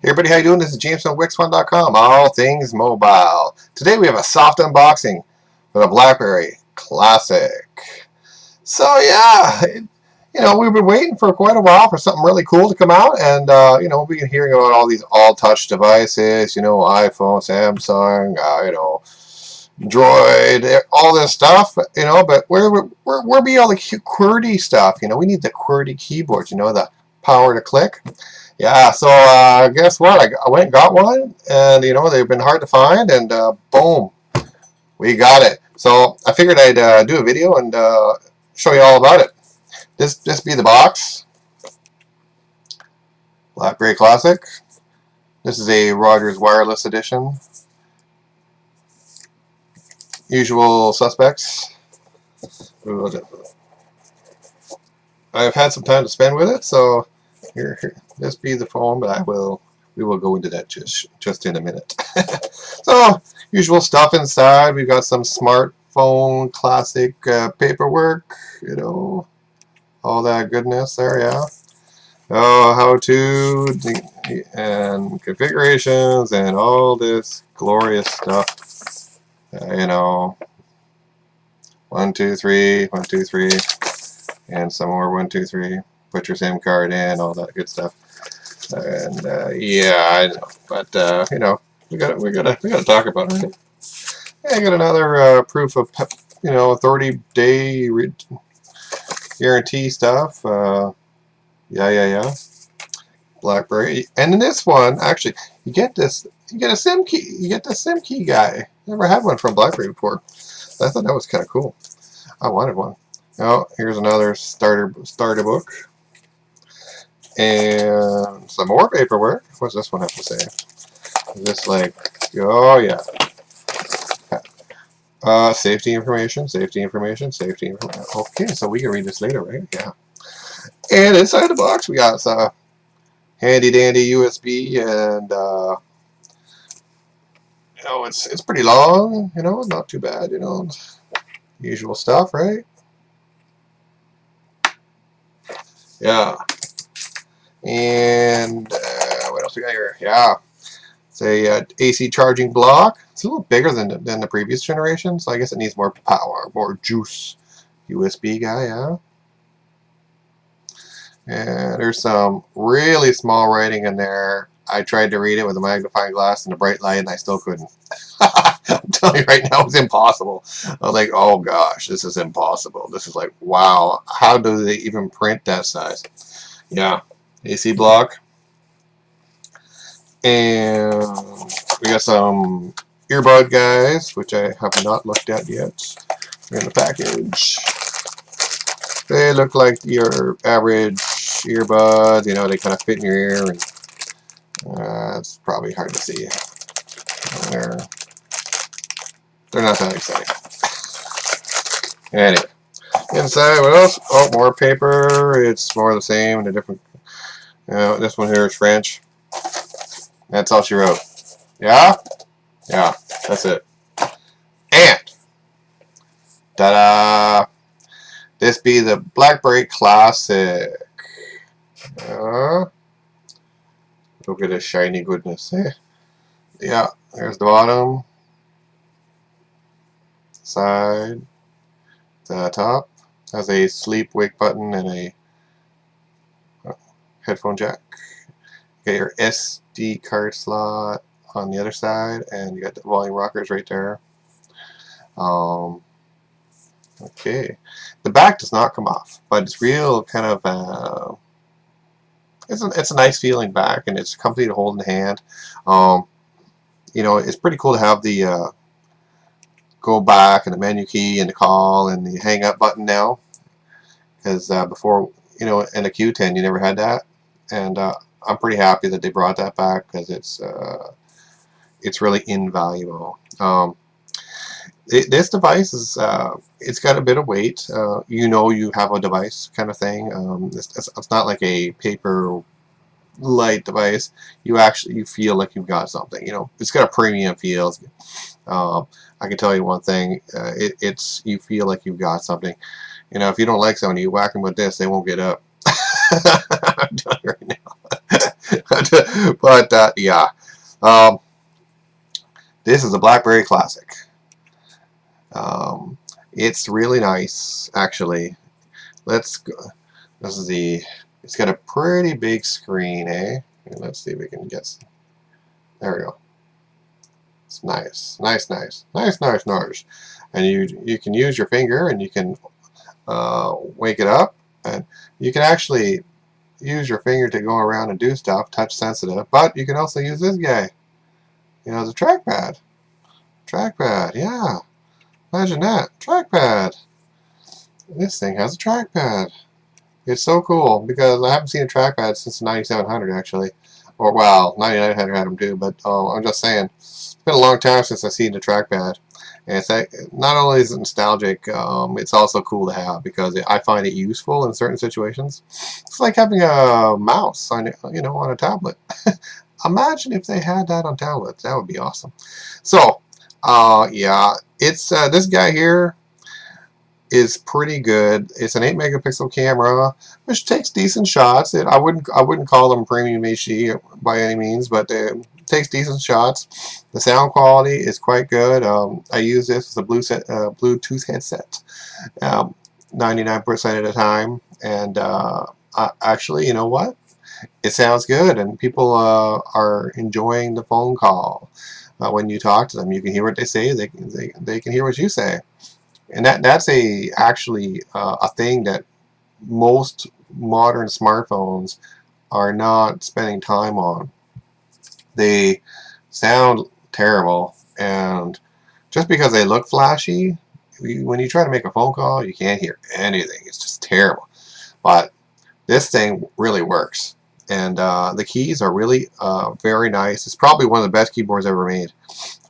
Hey everybody, how you doing? This is James from Wix1.com, all things mobile. Today we have a soft unboxing for the BlackBerry Classic. So yeah, we've been waiting for quite a while for something really cool to come out, and we've been hearing about all these all-touch devices, iPhone, Samsung, Droid, all this stuff, but where be all the QWERTY stuff? We need the QWERTY keyboards, the power to click. Yeah, so guess what? I went and got one, and they've been hard to find, and boom, we got it. So I figured I'd do a video and show you all about it. This be the box, BlackBerry Classic. This is a Rogers Wireless edition. Usual suspects. I've had some time to spend with it, so here this be the phone, but we will go into that just in a minute. So, usual stuff inside. We've got some smartphone classic paperwork, all that goodness there, yeah. Oh, how to and configurations and all this glorious stuff. 1, 2, 3, 1, 2, 3, and some more 1, 2, 3. Put your SIM card in, all that good stuff. And yeah, I know, but we gotta talk about it. Right? Yeah, I got another proof of 30-day guarantee stuff. Yeah. BlackBerry, and in this one, actually, you get a SIM key. You get the SIM key guy. Never had one from BlackBerry before. I thought that was kind of cool. I wanted one. Oh, here's another starter book. And some more paperwork. What's this one have to say? Is this like, oh yeah. Safety information. Okay, so we can read this later, right? Yeah. And inside the box we got some handy dandy USB, and it's pretty long, not too bad, usual stuff, right? Yeah. And what else we got here? Yeah, it's a AC charging block. It's a little bigger than the previous generation, so I guess it needs more power, more juice. USB guy, yeah. And there's some really small writing in there. I tried to read it with a magnifying glass and a bright light, and I still couldn't. I'm telling you right now, it's impossible. I was like, oh gosh, this is impossible. This is like, wow, how do they even print that size? Yeah. AC block, and we got some earbud guys, which I have not looked at yet. They're in the package. They look like your average earbuds. They kind of fit in your ear, and it's probably hard to see. They're not that exciting. Anyway, inside, what else? Oh, more paper. It's more of the same in a different. This one here is French. That's all she wrote. Yeah? Yeah, that's it. And, ta-da! This be the BlackBerry Classic. Look at this shiny goodness. Yeah, there's the bottom, side, the top. Has a sleep wake button and a headphone jack. You got your SD card slot on the other side, and you got the volume rockers right there. Okay, the back does not come off, but it's real kind of it's a nice feeling back, and it's comfy to hold in the hand. It's pretty cool to have the go back and the menu key and the call and the hang up button now, because before in a Q10 you never had that, and I'm pretty happy that they brought that back, because it's really invaluable. This device is it's got a bit of weight. You have a device kind of thing. It's not like a paper light device. You feel like you've got something. It's got a premium feel. I can tell you one thing. You feel like you've got something. If you don't like something, you whack them with this, they won't get up. I'm telling you right now. But yeah, um, this is a BlackBerry Classic. Um, it's really nice, actually. Let's go. This is the. It's got a pretty big screen, eh? Let's see if we can get. There we go. It's nice, nice, nice, nice, nice, nice. And you can use your finger, and you can wake it up, and you can actually use your finger to go around and do stuff, touch sensitive. But you can also use this guy. You know, as a trackpad. Trackpad, yeah. Imagine that. Trackpad. This thing has a trackpad. It's so cool because I haven't seen a trackpad since the 9700 actually. Or, well, 9900 had them too, but I'm just saying. It's been a long time since I've seen the trackpad. And it's not only is it nostalgic, it's also cool to have because I find it useful in certain situations. It's like having a mouse on, on a tablet. Imagine if they had that on tablets. That would be awesome. So, yeah, it's this guy here is pretty good. It's an 8 megapixel camera, which takes decent shots. I wouldn't call them premium HD by any means, but it takes decent shots. The sound quality is quite good. I use this as a Bluetooth headset, 99% of the time, and actually, you know what? It sounds good, and people are enjoying the phone call. When you talk to them, you can hear what they say. They can hear what you say. And that's actually a thing that most modern smartphones are not spending time on. They sound terrible, and just because they look flashy, when you try to make a phone call, you can't hear anything. It's just terrible. But this thing really works, and the keys are really very nice. It's probably one of the best keyboards ever made.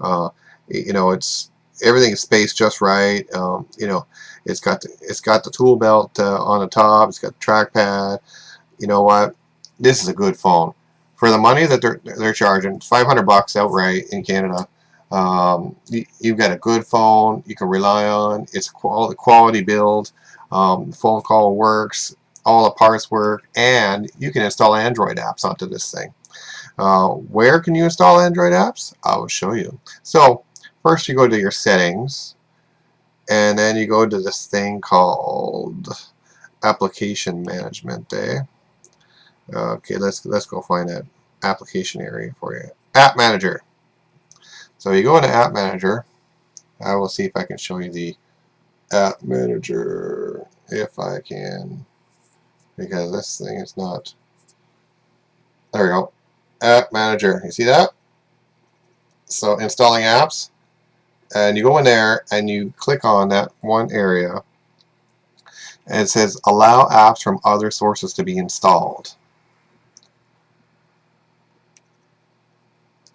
Uh, it's everything is spaced just right. It's got the tool belt on the top. It's got the trackpad. You know what? This is a good phone for the money that they're charging. $500 outright in Canada. You've got a good phone you can rely on. It's a quality build. Phone call works. All the parts work, and you can install Android apps onto this thing. Where can you install Android apps? I will show you. So first you go to your settings, and then you go to this thing called application management. Okay, let's go find that application area for you. App Manager. So you go into App Manager. I will see if I can show you the App Manager if I can, because this thing is not. There we go. App Manager. You see that? So installing apps, and you go in there and you click on that one area, and it says allow apps from other sources to be installed.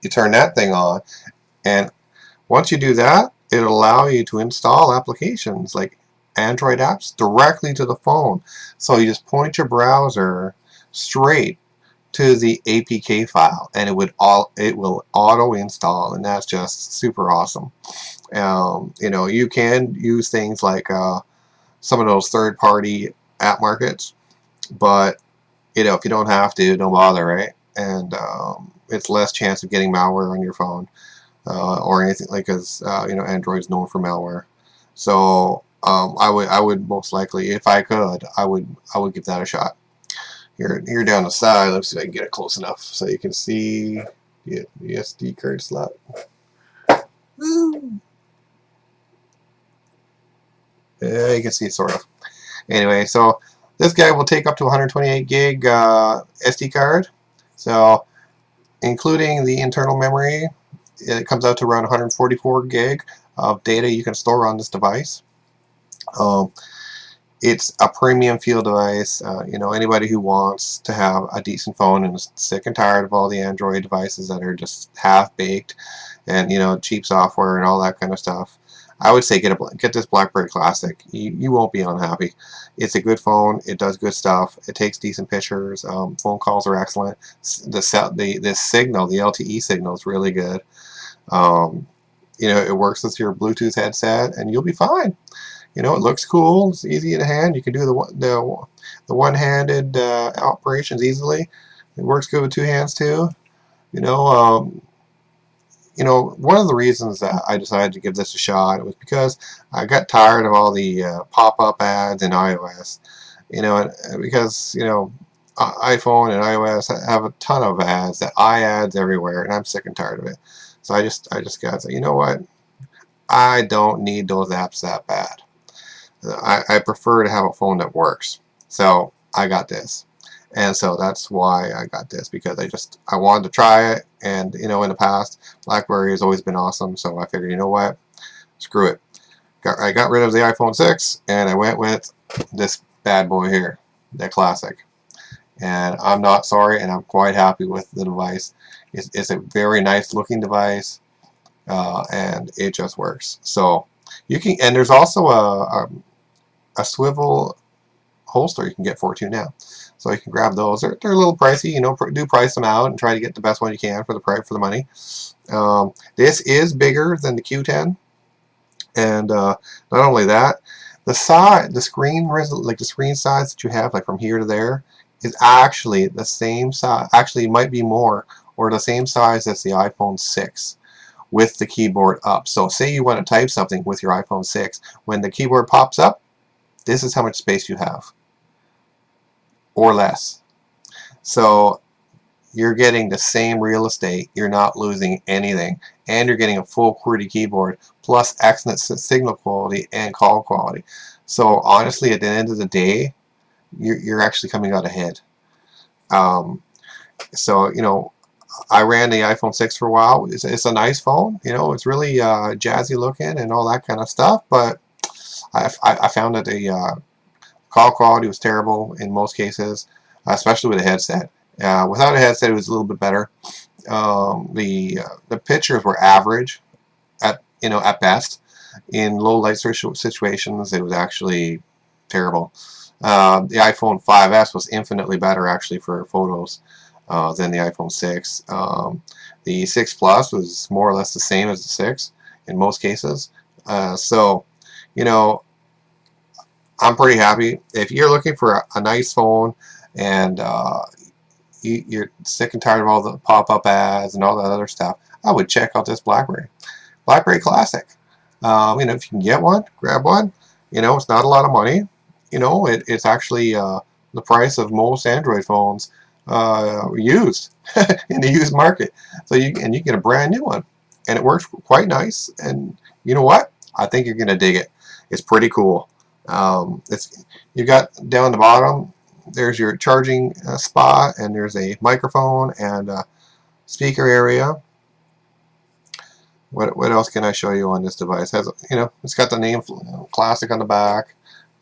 You turn that thing on, and once you do that, it'll allow you to install applications like Android apps directly to the phone. So you just point your browser straight to the APK file, and it will auto install, and that's just super awesome. You can use things like some of those third-party app markets, but if you don't have to, don't bother, right? And it's less chance of getting malware on your phone or anything, like, because Android's known for malware. So I would most likely, if I could, I would give that a shot. Here down the side, let's see if I can get it close enough so you can see the SD card slot. Yeah, you can see sort of. Anyway, so this guy will take up to 128 gig SD card. So including the internal memory, it comes out to around 144 gig of data you can store on this device. It's a premium feel device. Anybody who wants to have a decent phone and is sick and tired of all the Android devices that are just half-baked and cheap software and all that kind of stuff, I would say get this BlackBerry Classic. You won't be unhappy. It's a good phone. It does good stuff. It takes decent pictures. Phone calls are excellent. The signal, the LTE signal, is really good. It works with your Bluetooth headset, and you'll be fine. It looks cool. It's easy to hand. You can do the one-handed operations easily. It works good with two hands too. You know, one of the reasons that I decided to give this a shot was because I got tired of all the pop-up ads in iOS. Because iPhone and iOS have a ton of ads, that ads everywhere, and I'm sick and tired of it. So I just got to say, you know what? I don't need those apps that bad. I prefer to have a phone that works. So I got this. And so that's why I got this, because I wanted to try it, and in the past BlackBerry has always been awesome, so I figured, you know what, screw it. I got rid of the iPhone 6 and I went with this bad boy here, the Classic. And I'm not sorry, and I'm quite happy with the device. It's a very nice looking device, and it just works. So you can, and there's also a swivel holster you can get for it too now. So you can grab those. They're a little pricey, do price them out and try to get the best one you can for the price, for the money. This is bigger than the Q10, and not only that, the screen size that you have, like from here to there, is actually the same size. Actually, it might be more, or the same size as the iPhone 6 with the keyboard up. So say you want to type something with your iPhone 6, when the keyboard pops up, this is how much space you have, or less. So you're getting the same real estate, you're not losing anything, and you're getting a full QWERTY keyboard plus excellent signal quality and call quality. So honestly, at the end of the day, you're actually coming out ahead. So I ran the iPhone 6 for a while. It's a nice phone, it's really jazzy looking and all that kind of stuff, but I found that the call quality was terrible in most cases, especially with a headset. Without a headset, it was a little bit better. The pictures were average at best. In low light situations, it was actually terrible. The iPhone 5S was infinitely better actually for photos than the iPhone 6. The 6 Plus was more or less the same as the 6 in most cases. So, I'm pretty happy. If you're looking for a nice phone, and you're sick and tired of all the pop-up ads and all that other stuff, I would check out this BlackBerry Classic. If you can get one, grab one. It's not a lot of money. It's actually the price of most Android phones used in the used market. So you get a brand new one, and it works quite nice. And you know what? I think you're gonna dig it. It's pretty cool. You got down the bottom, there's your charging spot, and there's a microphone and a speaker area. What else can I show you on this device? It's got the name Classic on the back.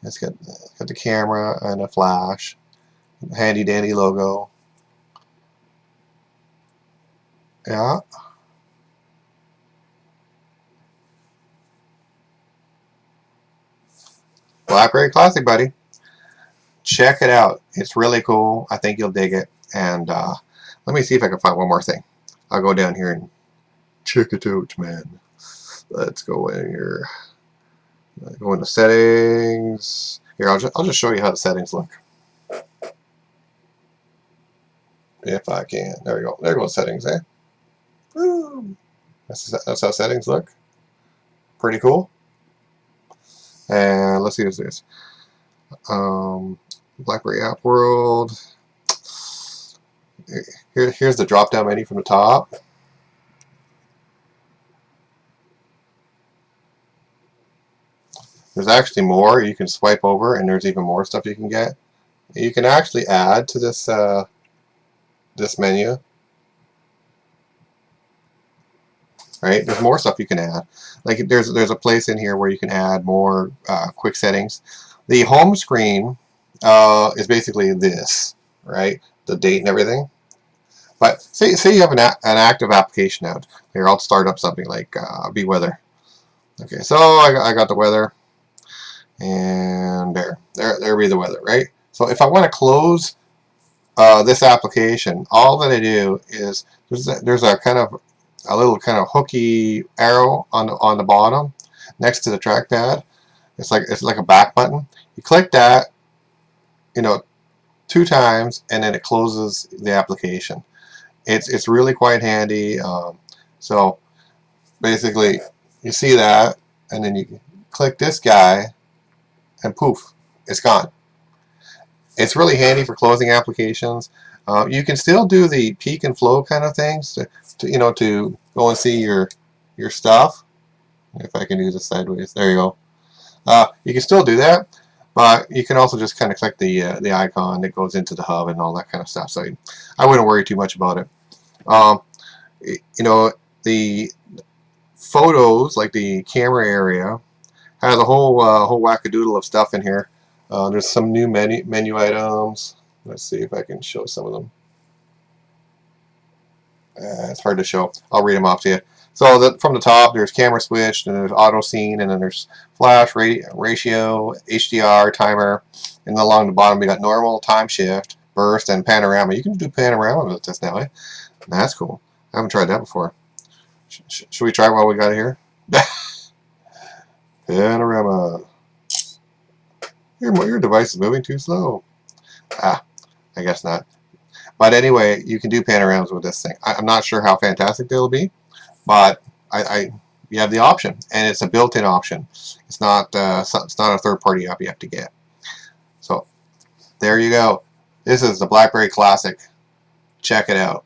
It's got the camera and a flash, handy dandy logo. Yeah. BlackBerry Classic, buddy. Check it out. It's really cool. I think you'll dig it. And let me see if I can find one more thing. I'll go down here and check it out, man. Let's go in here. Go into settings. Here, I'll just show you how the settings look. If I can. There we go. There goes settings, eh? Woo. That's how settings look. Pretty cool. And let's see what's this. BlackBerry App World. Here's the drop-down menu from the top. There's actually more. You can swipe over, and there's even more stuff you can get. You can actually add to this this menu. Right? There's more stuff you can add. Like there's a place in here where you can add more quick settings. The home screen is basically this, right? The date and everything. But say you have an active application out. Here, I'll start up something like Be Weather. Okay, so I got the weather, and there be the weather, right? So if I want to close this application, all that I do is there's a little kind of hooky arrow on the bottom next to the trackpad. It's like a back button. You click that, 2 times, and then it closes the application. It's really quite handy. So basically, you see that, and then you click this guy, and poof, it's gone. It's really handy for closing applications. You can still do the peek and flow kind of things to go and see your stuff. If I can do this sideways, there you go. You can still do that, but you can also just kind of click the icon that goes into the hub and all that kind of stuff. So I wouldn't worry too much about it. The photos, like the camera area, has a whole wackadoodle of stuff in here. There's some new menu items. Let's see if I can show some of them. It's hard to show. I'll read them off to you. So from the top, there's camera switch, and there's auto scene, and then there's flash, ratio, HDR, timer, and then along the bottom we got normal, time shift, burst, and panorama. You can do panorama with this now, eh? That's cool. I haven't tried that before. Should we try while we got it here? Panorama. Your device is moving too slow. I guess not. But anyway, you can do panoramas with this thing. I'm not sure how fantastic they'll be, but you have the option, and it's a built-in option. It's not a third-party app you have to get. So there you go. This is the BlackBerry Classic. Check it out.